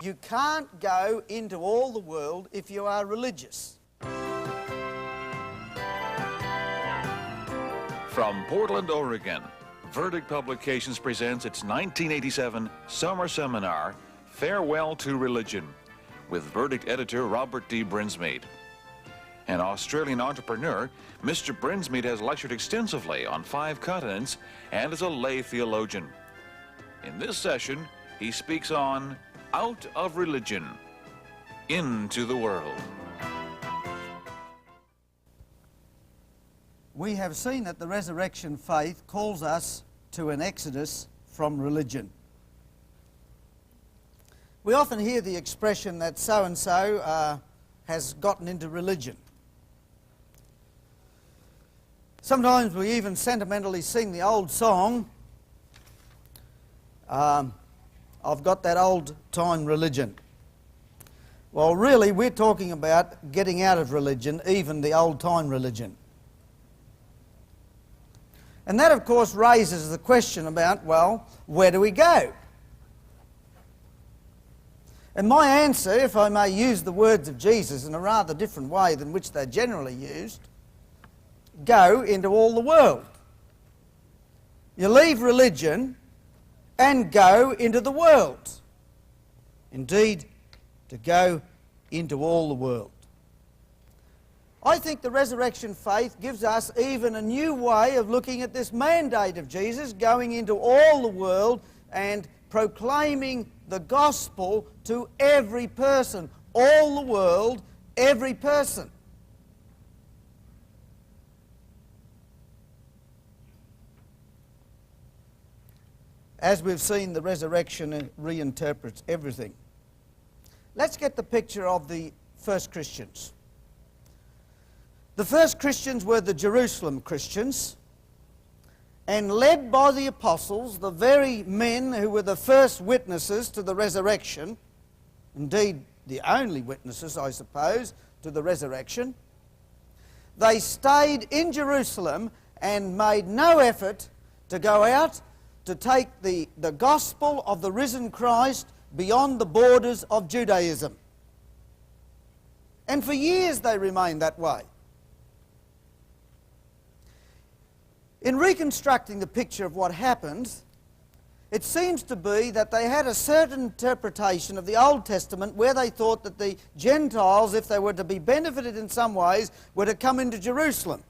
You can't go into all the world if you are religious. From Portland, Oregon, Verdict Publications presents its 1987 Summer Seminar, Farewell to Religion, with Verdict editor Robert D. Brinsmead. An Australian entrepreneur, Mr. Brinsmead has lectured extensively on 5 continents and is a lay theologian. In this session, he speaks on Out of Religion, Into the World. We have seen that the resurrection faith calls us to an exodus from religion. We often hear the expression that so-and-so has gotten into religion. Sometimes we even sentimentally sing the old song, I've got that old-time religion. Well, really, we're talking about getting out of religion, even the old-time religion. And that, of course, raises the question about, well, where do we go? And my answer, if I may use the words of Jesus in a rather different way than which they're generally used, go into all the world. You leave religion and go into the world. Indeed, to go into all the world. I think the resurrection faith gives us even a new way of looking at this mandate of Jesus, going into all the world and proclaiming the gospel to every person. All the world, every person. As we've seen, the resurrection reinterprets everything. Let's get the picture of the first Christians. The first Christians were the Jerusalem Christians, and led by the apostles, the very men who were the first witnesses to the resurrection, indeed the only witnesses, I suppose, to the resurrection, they stayed in Jerusalem and made no effort to go out to take the gospel of the risen Christ beyond the borders of Judaism. And for years they remained that way. In reconstructing the picture of what happened, it seems to be that they had a certain interpretation of the Old Testament where they thought that the Gentiles, if they were to be benefited in some ways, were to come into Jerusalem.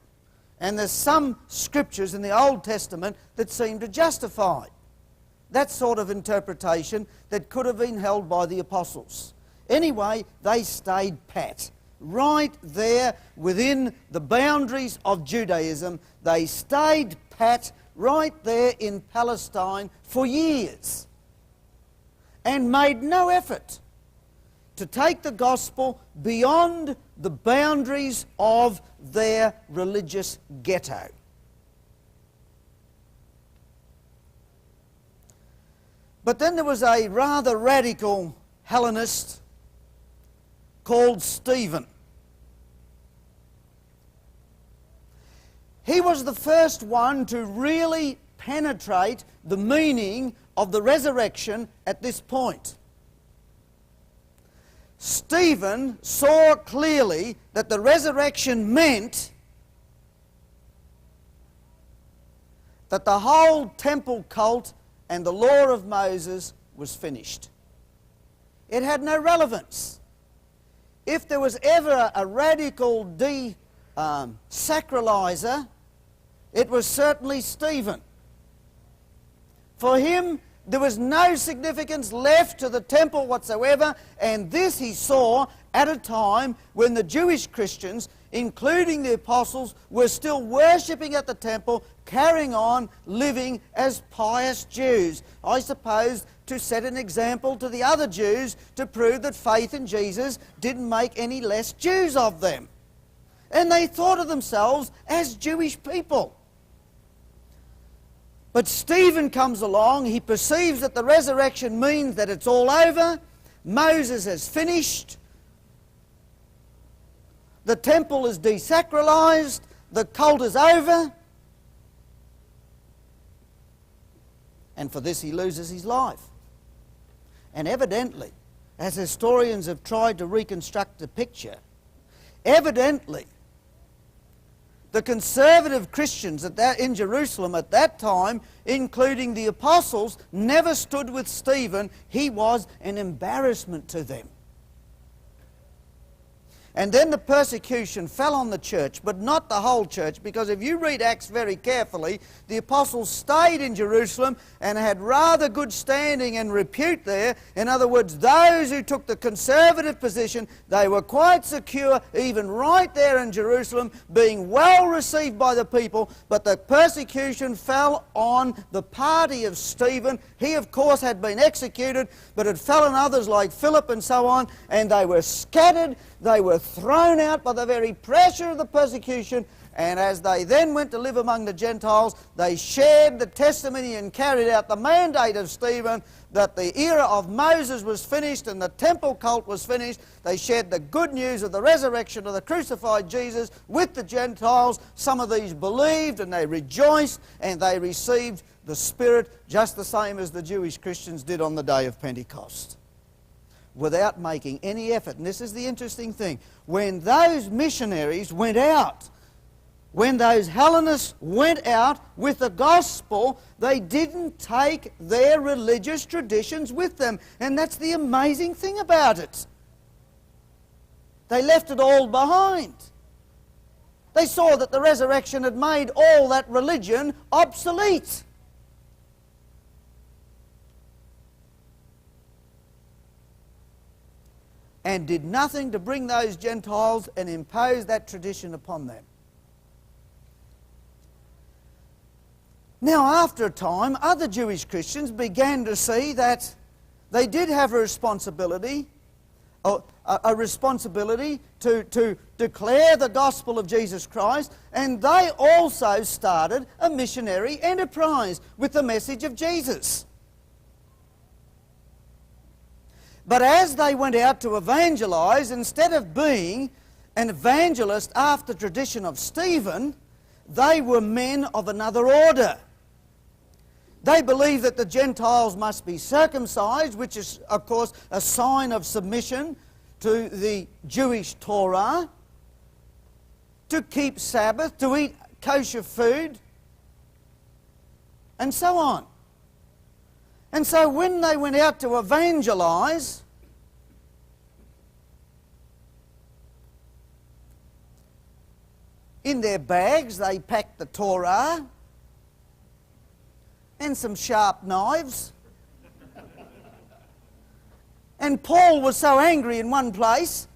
And there's some scriptures in the Old Testament that seem to justify that sort of interpretation that could have been held by the apostles. Anyway, they stayed pat. Right there within the boundaries of Judaism, they stayed pat right there in Palestine for years and made no effort to take the gospel beyond the boundaries of their religious ghetto. But then there was a rather radical Hellenist called Stephen. He was the first one to really penetrate the meaning of the resurrection at this point. Stephen saw clearly that the resurrection meant that the whole temple cult and the law of Moses was finished. It had no relevance. If there was ever a radical sacralizer, it was certainly Stephen. For him, there was no significance left to the temple whatsoever, and this he saw at a time when the Jewish Christians, including the apostles, were still worshipping at the temple, carrying on living as pious Jews. I suppose to set an example to the other Jews to prove that faith in Jesus didn't make any less Jews of them. And they thought of themselves as Jewish people. But Stephen comes along, he perceives that the resurrection means that it's all over, Moses has finished, the temple is desacralized, the cult is over, and for this he loses his life. And evidently, as historians have tried to reconstruct the picture, evidently the conservative Christians in Jerusalem at that time, including the apostles, never stood with Stephen. He was an embarrassment to them. And then the persecution fell on the church, but not the whole church, because if you read Acts very carefully, the apostles stayed in Jerusalem and had rather good standing and repute there. In other words, those who took the conservative position, they were quite secure, even right there in Jerusalem, being well received by the people, but the persecution fell on the party of Stephen. He, of course, had been executed, but it fell on others like Philip and so on, and they were scattered. They were thrown out by the very pressure of the persecution, and as they then went to live among the Gentiles, they shared the testimony and carried out the mandate of Stephen that the era of Moses was finished and the temple cult was finished. They shared the good news of the resurrection of the crucified Jesus with the Gentiles. Some of these believed and they rejoiced and they received the Spirit just the same as the Jewish Christians did on the day of Pentecost, without making any effort. And this is the interesting thing. When those missionaries went out, when those Hellenists went out with the gospel, they didn't take their religious traditions with them. And that's the amazing thing about it. They left it all behind. They saw that the resurrection had made all that religion obsolete. And did nothing to bring those Gentiles and impose that tradition upon them. Now, after a time, other Jewish Christians began to see that they did have a responsibility to declare the gospel of Jesus Christ, and they also started a missionary enterprise with the message of Jesus. But as they went out to evangelize, instead of being an evangelist after the tradition of Stephen, they were men of another order. They believed that the Gentiles must be circumcised, which is, of course, a sign of submission to the Jewish Torah, to keep Sabbath, to eat kosher food, and so on. And so when they went out to evangelize, in their bags they packed the Torah and some sharp knives. And Paul was so angry in one place,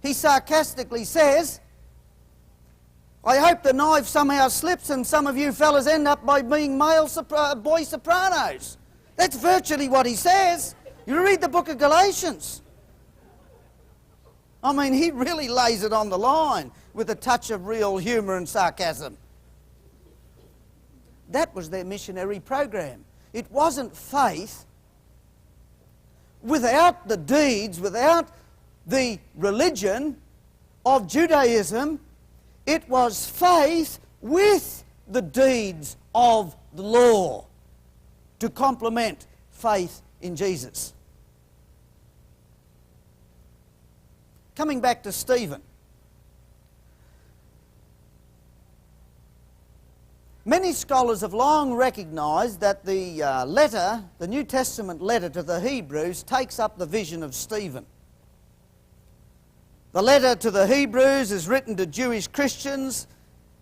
he sarcastically says, I hope the knife somehow slips and some of you fellas end up by being boy sopranos. That's virtually what he says. You read the book of Galatians. I mean, he really lays it on the line with a touch of real humour and sarcasm. That was their missionary program. It wasn't faith without the deeds, without the religion of Judaism. It was faith with the deeds of the law to complement faith in Jesus. Coming back to Stephen. Many scholars have long recognised that the New Testament letter to the Hebrews takes up the vision of Stephen. The letter to the Hebrews is written to Jewish Christians.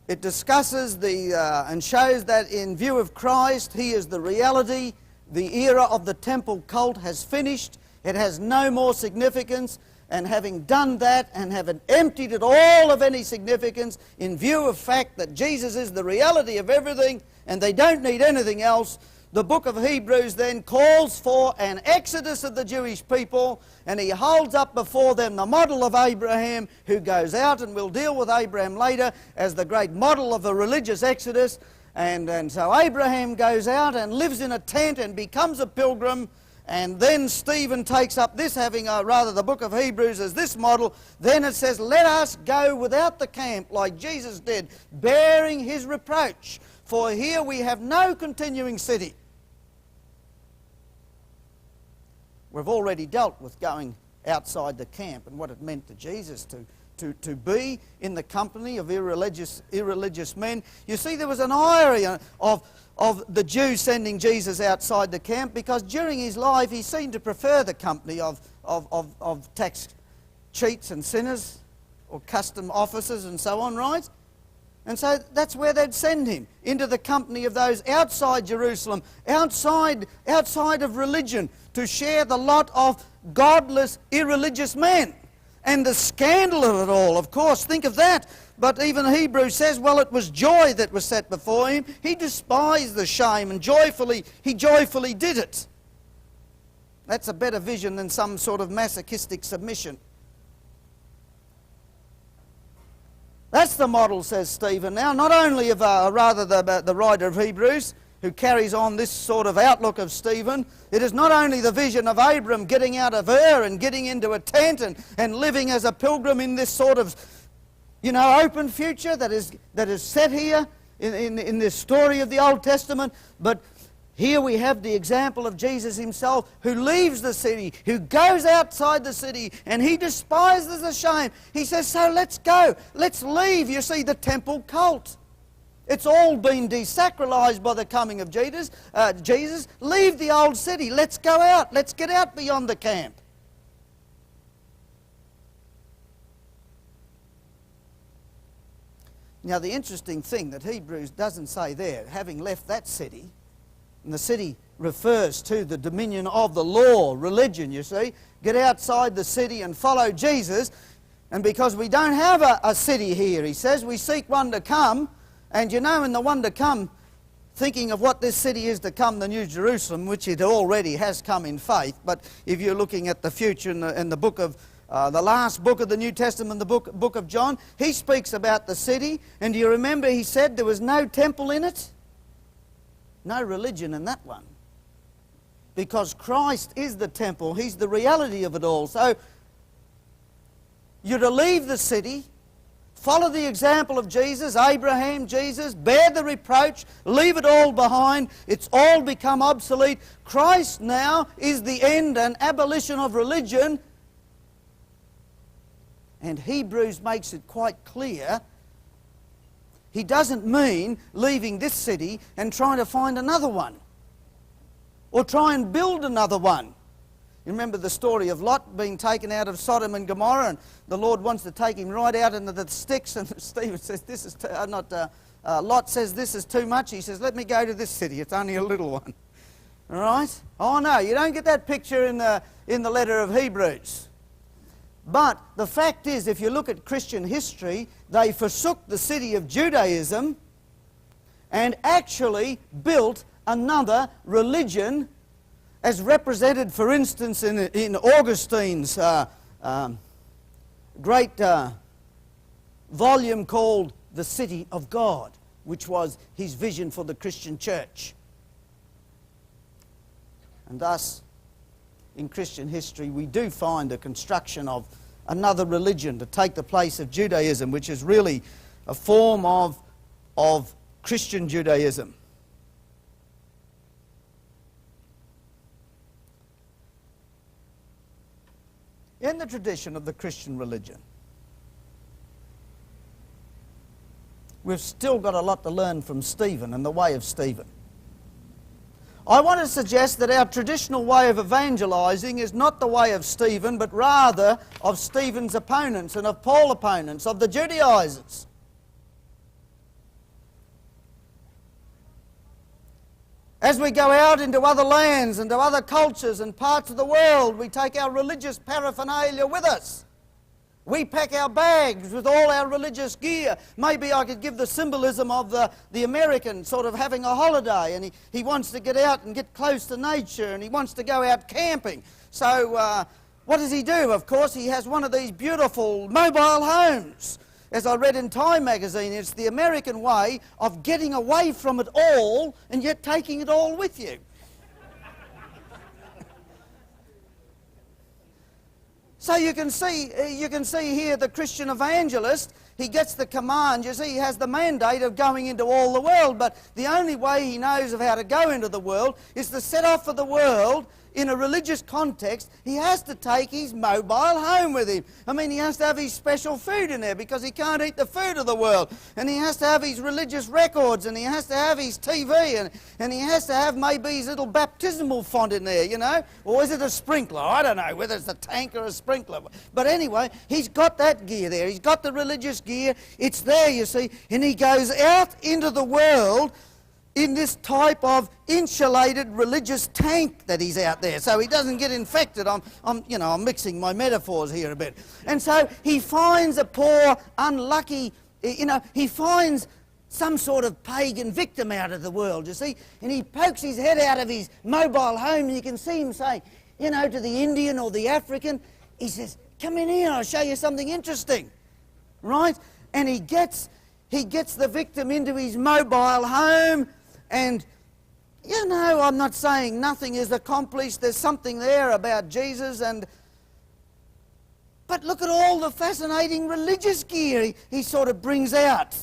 It discusses and shows that in view of Christ, he is the reality. The era of the temple cult has finished. It has no more significance. And having done that and having emptied it all of any significance in view of fact that Jesus is the reality of everything and they don't need anything else, the book of Hebrews then calls for an exodus of the Jewish people, and he holds up before them the model of Abraham, who goes out, and we'll deal with Abraham later, as the great model of a religious exodus. And so Abraham goes out and lives in a tent and becomes a pilgrim, and then Stephen takes up this, having the book of Hebrews as this model. Then it says, let us go without the camp like Jesus did, bearing his reproach, for here we have no continuing city. We've already dealt with going outside the camp and what it meant to Jesus to be in the company of irreligious men. You see, there was an irony of the Jews sending Jesus outside the camp, because during his life he seemed to prefer the company of tax cheats and sinners, or custom officers and so on, right? And so that's where they'd send him, into the company of those outside Jerusalem, outside of religion, to share the lot of godless, irreligious men. And the scandal of it all, of course, think of that. But even Hebrews says, well, it was joy that was set before him. He despised the shame and he joyfully did it. That's a better vision than some sort of masochistic submission. That's the model, says Stephen. Now, not only of the writer of Hebrews, who carries on this sort of outlook of Stephen, it is not only the vision of Abram getting out of Ur and getting into a tent and living as a pilgrim in this sort of, open future that is set here in this story of the Old Testament, but here we have the example of Jesus himself, who leaves the city, who goes outside the city, and he despises the shame. He says, so let's go, let's leave, you see, the temple cult. It's all been desacralized by the coming of Jesus. Leave the old city, let's go out, let's get out beyond the camp. Now, the interesting thing that Hebrews doesn't say there, having left that city, and the city refers to the dominion of the law, religion, you see. Get outside the city and follow Jesus. And because we don't have a city here, he says, we seek one to come. And in the one to come, thinking of what this city is to come, the New Jerusalem, which it already has come in faith. But if you're looking at the future in the book of, the last book of the New Testament, the book of John, he speaks about the city. And do you remember he said there was no temple in it? No religion in that one. Because Christ is the temple. He's the reality of it all. So you're to leave the city, follow the example of Jesus, Abraham, Jesus, bear the reproach, leave it all behind. It's all become obsolete. Christ now is the end and abolition of religion. And Hebrews makes it quite clear. He doesn't mean leaving this city and trying to find another one, or try and build another one. You remember the story of Lot being taken out of Sodom and Gomorrah, and the Lord wants to take him right out into the sticks, and Stephen says, Lot says, this is too much. He says, let me go to this city, it's only a little one. All right? Oh no, you don't get that picture in the letter of Hebrews. But the fact is, if you look at Christian history, they forsook the city of Judaism and actually built another religion, as represented, for instance, in Augustine's great volume called The City of God, which was his vision for the Christian church. And thus, in Christian history, we do find a construction of another religion to take the place of Judaism, which is really a form of Christian Judaism. In the tradition of the Christian religion, we've still got a lot to learn from Stephen and the way of Stephen. I want to suggest that our traditional way of evangelizing is not the way of Stephen, but rather of Stephen's opponents and of Paul's opponents, of the Judaizers. As we go out into other lands and to other cultures and parts of the world, we take our religious paraphernalia with us. We pack our bags with all our religious gear. Maybe I could give the symbolism of the American sort of having a holiday, and he wants to get out and get close to nature, and he wants to go out camping. So what does he do? Of course, he has one of these beautiful mobile homes. As I read in Time magazine, it's the American way of getting away from it all and yet taking it all with you. So you can see here the Christian evangelist, he gets the command, you see, he has the mandate of going into all the world, but the only way he knows of how to go into the world is to set off for the world in a religious context, he has to take his mobile home with him. I mean, he has to have his special food in there because he can't eat the food of the world. And he has to have his religious records, and he has to have his TV, and he has to have maybe his little baptismal font in there, you know? Or is it a sprinkler? I don't know whether it's a tank or a sprinkler. But anyway, he's got that gear there. He's got the religious gear. It's there, you see. And he goes out into the world in this type of insulated religious tank that he's out there, so he doesn't get infected. I'm mixing my metaphors here a bit. And so he finds a poor, unlucky, he finds some sort of pagan victim out of the world, you see, and he pokes his head out of his mobile home, and you can see him say, to the Indian or the African, he says, "Come in here, I'll show you something interesting," right? And he gets the victim into his mobile home, and, I'm not saying nothing is accomplished. There's something there about Jesus, but look at all the fascinating religious gear he sort of brings out.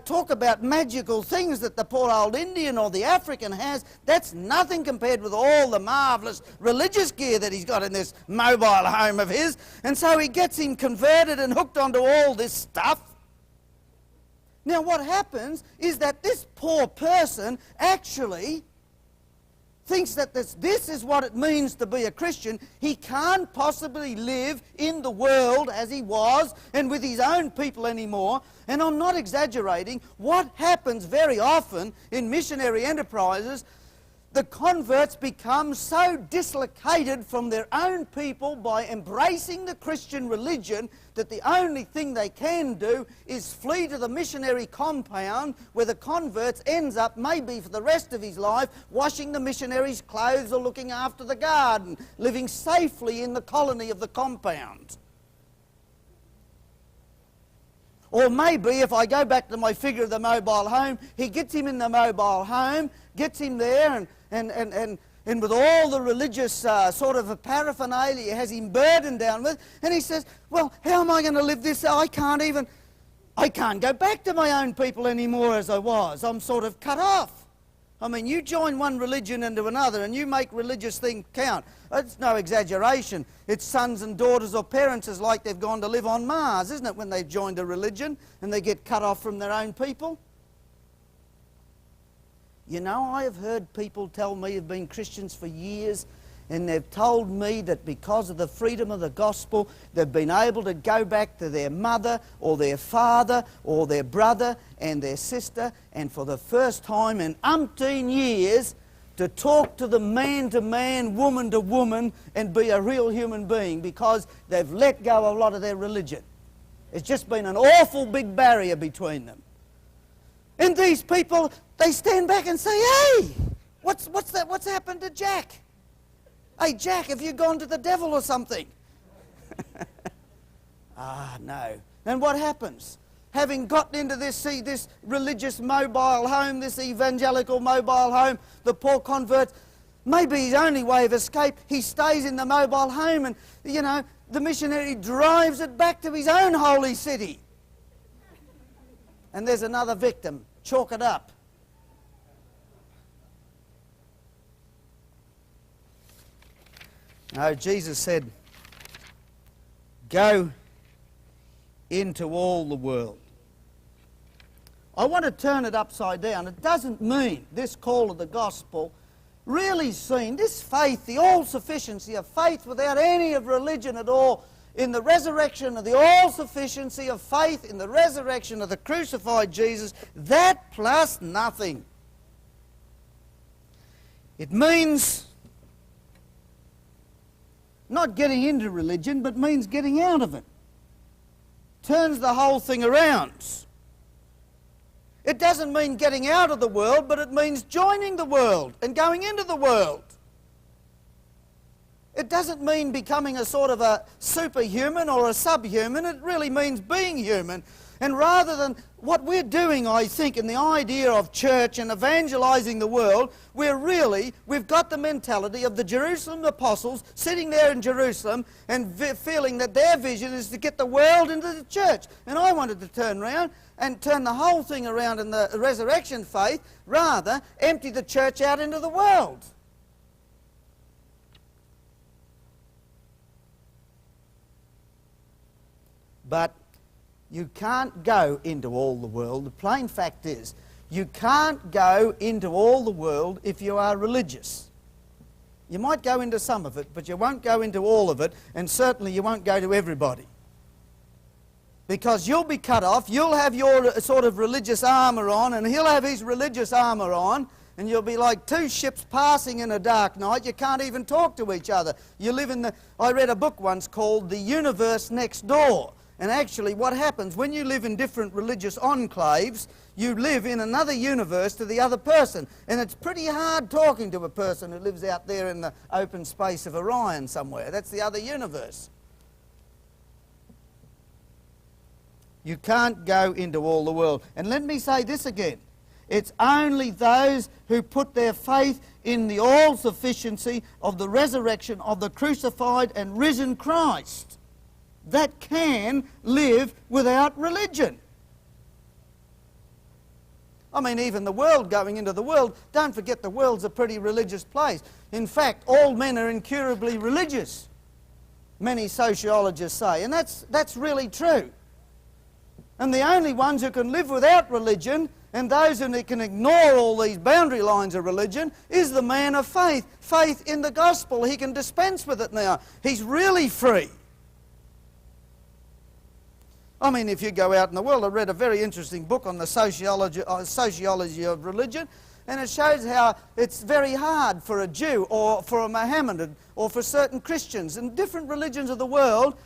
Talk about magical things that the poor old Indian or the African has. That's nothing compared with all the marvellous religious gear that he's got in this mobile home of his. And so he gets him converted and hooked onto all this stuff. Now what happens is that this poor person actually thinks that this is what it means to be a Christian. He can't possibly live in the world as he was and with his own people anymore. And I'm not exaggerating. What happens very often in missionary enterprises, the converts become so dislocated from their own people by embracing the Christian religion that the only thing they can do is flee to the missionary compound, where the converts ends up maybe for the rest of his life washing the missionary's clothes or looking after the garden, living safely in the colony of the compound. Or maybe, if I go back to my figure of the mobile home, he gets him in the mobile home, gets him there, and with all the religious sort of a paraphernalia he has him burdened down with, and he says, "Well, how am I going to live this? I can't go back to my own people anymore as I was. I'm sort of cut off." I mean, you join one religion into another and you make religious things count. It's no exaggeration. It's sons and daughters or parents is like they've gone to live on Mars, isn't it, when they've joined a religion and they get cut off from their own people? I have heard people tell me who've been Christians for years, and they've told me that because of the freedom of the gospel, they've been able to go back to their mother or their father or their brother and their sister, and for the first time in umpteen years, to talk to them man to man, woman to woman, and be a real human being, because they've let go of a lot of their religion. It's just been an awful big barrier between them. And these people, they stand back and say, "Hey, what's that? What's happened to Jack? Hey, Jack, have you gone to the devil or something?" No. And what happens? Having gotten into this religious mobile home, this evangelical mobile home, the poor convert, maybe his only way of escape, he stays in the mobile home, and, the missionary drives it back to his own holy city. And there's another victim. Chalk it up. No, Jesus said, "Go into all the world." I want to turn it upside down. It doesn't mean this call of the gospel really seen, this faith, the all-sufficiency of faith without any of religion at all, in the resurrection of the all-sufficiency of faith in the resurrection of the crucified Jesus, that plus nothing. It means not getting into religion, but means getting out of it. Turns the whole thing around. It doesn't mean getting out of the world, but it means joining the world and going into the world. It doesn't mean becoming a sort of a superhuman or a subhuman. It really means being human. And rather than what we're doing, I think, in the idea of church and evangelizing the world, we've got the mentality of the Jerusalem apostles sitting there in Jerusalem and feeling that their vision is to get the world into the church. And I wanted to turn around and turn the whole thing around in the resurrection faith, rather empty the church out into the world. But you can't go into all the world. The plain fact is, you can't go into all the world if you are religious. You might go into some of it, but you won't go into all of it, and certainly you won't go to everybody. Because you'll be cut off, you'll have your sort of religious armour on, and he'll have his religious armour on, and you'll be like two ships passing in a dark night. You can't even talk to each other. You live in the... I read a book once called The Universe Next Door. And actually what happens when you live in different religious enclaves, you live in another universe to the other person. And it's pretty hard talking to a person who lives out there in the open space of Orion somewhere. That's the other universe. You can't go into all the world. And let me say this again. It's only those who put their faith in the all-sufficiency of the resurrection of the crucified and risen Christ that can live without religion. I mean, even the world, going into the world, don't forget the world's a pretty religious place. In fact, all men are incurably religious, many sociologists say, and that's really true. And the only ones who can live without religion, and those who can ignore all these boundary lines of religion, is the man of faith. Faith in the gospel. He can dispense with it now. He's really free. I mean, if you go out in the world, I read a very interesting book on the sociology of religion, and it shows how it's very hard for a Jew or for a Mohammedan or for certain Christians in different religions of the world,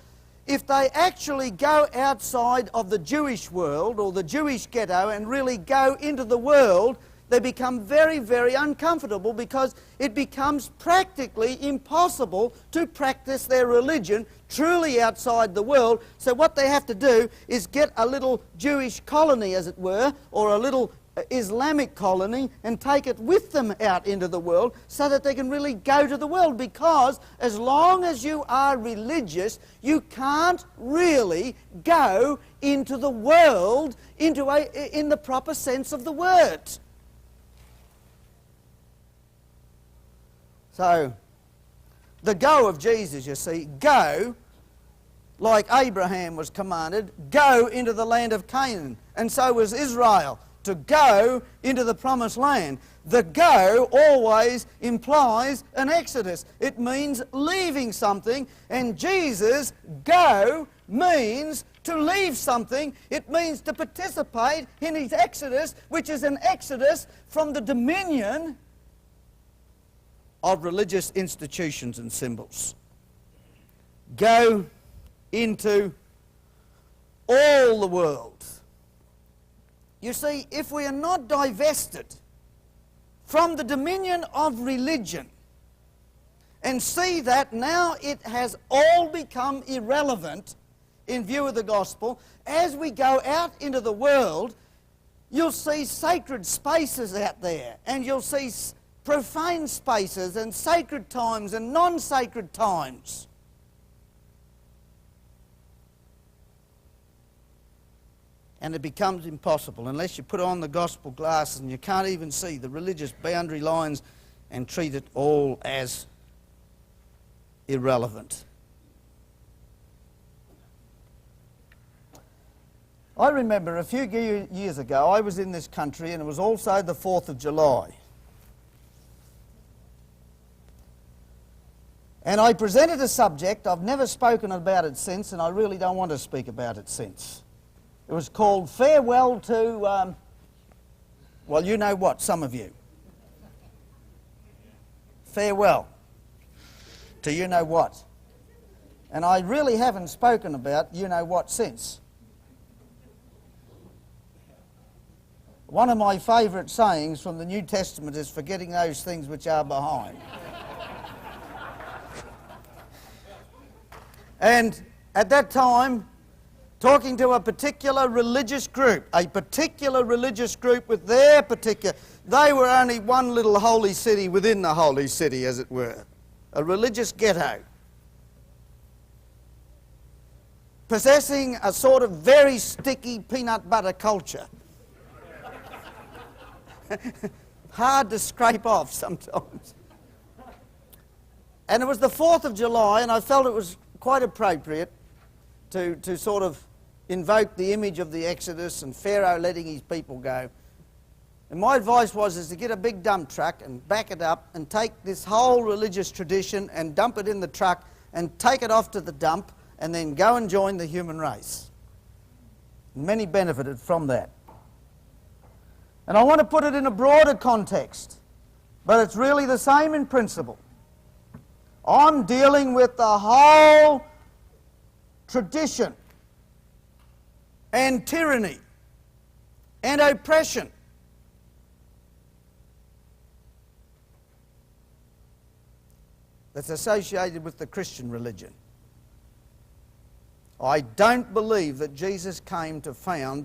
if they actually go outside of the Jewish world or the Jewish ghetto and really go into the world, they become very, very uncomfortable because it becomes practically impossible to practice their religion truly outside the world. So what they have to do is get a little Jewish colony, as it were, or a little Islamic colony and take it with them out into the world so that they can really go to the world, because as long as you are religious, you can't really go into the world in the proper sense of the word. So, the go of Jesus, you see, go, like Abraham was commanded, go into the land of Canaan. And so was Israel, to go into the promised land. The go always implies an exodus. It means leaving something, and Jesus' go means to leave something. It means to participate in his exodus, which is an exodus from the dominion of religious institutions and symbols. Go into all the world. You see, if we are not divested from the dominion of religion and see that now it has all become irrelevant in view of the gospel, as we go out into the world, you'll see sacred spaces out there, and you'll see profane spaces and sacred times and non-sacred times. And it becomes impossible unless you put on the gospel glasses and you can't even see the religious boundary lines and treat it all as irrelevant. I remember a few years ago I was in this country, and it was also the 4th of July. And I presented a subject. I've never spoken about it since, and I really don't want to speak about it since. It was called Farewell to, well, you know what, some of you. Farewell to you know what. And I really haven't spoken about you know what since. One of my favourite sayings from the New Testament is forgetting those things which are behind. And at that time, talking to a particular religious group with their particular... They were only one little holy city within the holy city, as it were. A religious ghetto. Possessing a sort of very sticky peanut butter culture. Hard to scrape off sometimes. And it was the 4th of July, and I felt it was quite appropriate to sort of invoked the image of the Exodus and Pharaoh letting his people go. And my advice is to get a big dump truck and back it up and take this whole religious tradition and dump it in the truck and take it off to the dump and then go and join the human race. Many benefited from that. And I want to put it in a broader context, but it's really the same in principle. I'm dealing with the whole tradition and tyranny and oppression that's associated with the Christian religion. I don't believe that Jesus came to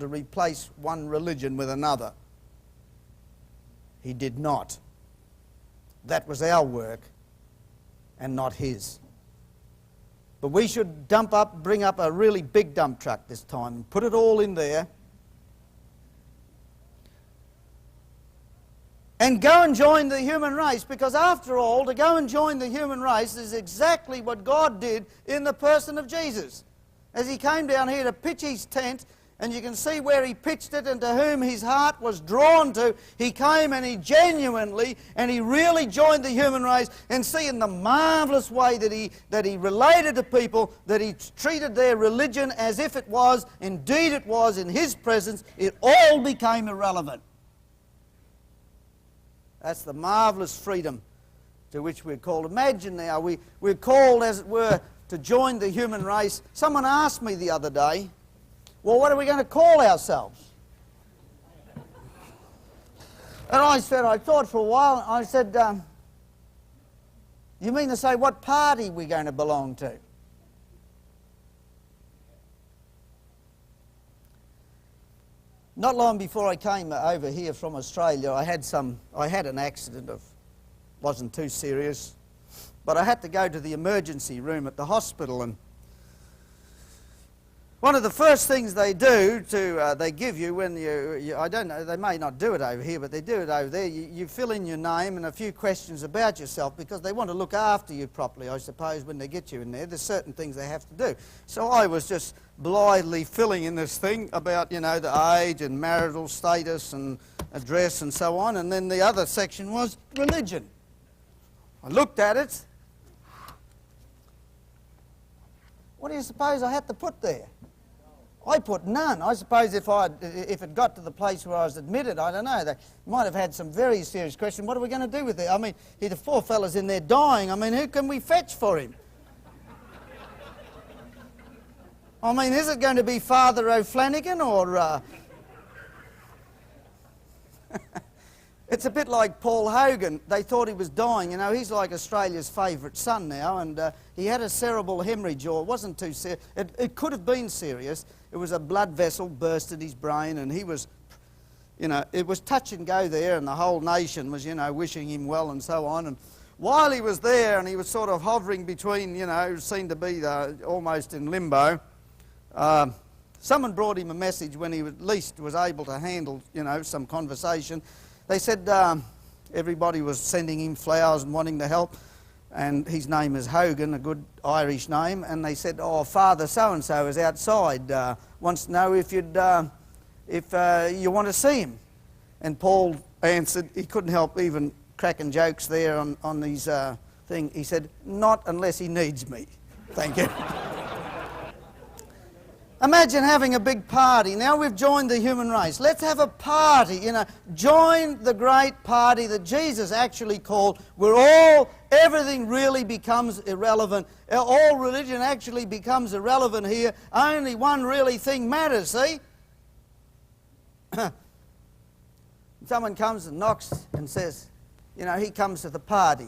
replace one religion with another. He did not. That was our work and not his. But we should bring up a really big dump truck this time and put it all in there and go and join the human race, because after all, to go and join the human race is exactly what God did in the person of Jesus. As he came down here to pitch his tent, and you can see where he pitched it and to whom his heart was drawn to, he came and he genuinely and he really joined the human race, and see in the marvellous way that he related to people, that he treated their religion as if it was, indeed it was, in his presence, it all became irrelevant. That's the marvellous freedom to which we're called. Imagine now, we're called, as it were, to join the human race. Someone asked me the other day, well, what are we going to call ourselves? And I thought for a while, and I said, you mean to say what party we're going to belong to? Not long before I came over here from Australia, I had an accident. Wasn't too serious, but I had to go to the emergency room at the hospital, and one of the first things they do they give you when I don't know, they may not do it over here, but they do it over there. You fill in your name and a few questions about yourself, because they want to look after you properly, I suppose, when they get you in there. There's certain things they have to do. So I was just blithely filling in this thing about, the age and marital status and address and so on, and then the other section was religion. I looked at it. What do you suppose I had to put there? I put none. I suppose if it got to the place where I was admitted, I don't know, they might have had some very serious question. What are we going to do with it? I mean, the poor fella's in there dying. I mean, who can we fetch for him? I mean, is it going to be Father O'Flanagan or... It's a bit like Paul Hogan. They thought he was dying. He's like Australia's favourite son now, and he had a cerebral hemorrhage, or it wasn't too serious. It could have been serious. It was a blood vessel burst in his brain, and he was, it was touch and go there, and the whole nation was, wishing him well and so on. And while he was there, and he was sort of hovering between, seemed to be almost in limbo, someone brought him a message when he at least was able to handle, some conversation. They said everybody was sending him flowers and wanting to help, and his name is Hogan, a good Irish name, and they said, oh, Father so-and-so is outside, wants to know if you want to see him. And Paul answered, he couldn't help even cracking jokes there on his thing. He said, not unless he needs me. Thank you. Imagine having a big party. Now we've joined the human race. Let's have a party, join the great party that Jesus actually called, where everything really becomes irrelevant. All religion actually becomes irrelevant here. Only one really thing matters, see? Someone comes and knocks and says, he comes to the party.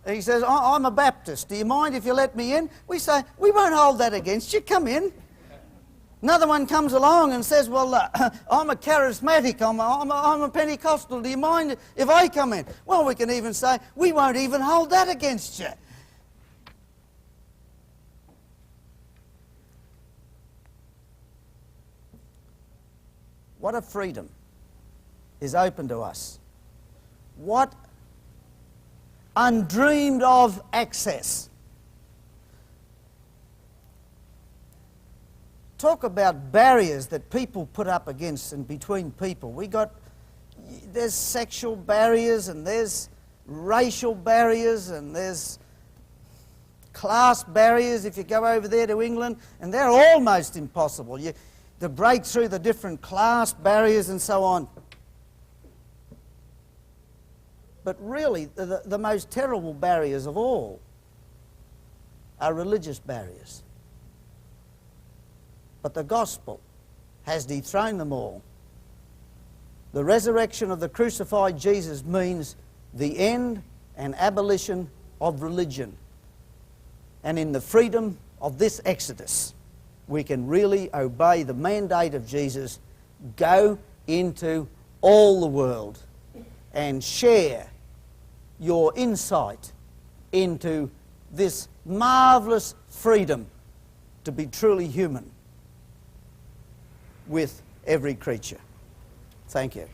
He says, I'm a Baptist. Do you mind if you let me in? We say, we won't hold that against you. Come in. Another one comes along and says, well, I'm a charismatic. I'm a Pentecostal. Do you mind if I come in? Well, we can even say, we won't even hold that against you. What a freedom is open to us. What undreamed of access. talk about barriers that people put up against and between people. There's sexual barriers, and there's racial barriers, and there's class barriers if you go over there to England, and they're almost impossible to break through the different class barriers and so on. But really, the most terrible barriers of all are religious barriers. But the gospel has dethroned them all. The resurrection of the crucified Jesus means the end and abolition of religion. And in the freedom of this Exodus, we can really obey the mandate of Jesus: go into all the world and share your insight into this marvellous freedom to be truly human with every creature. Thank you.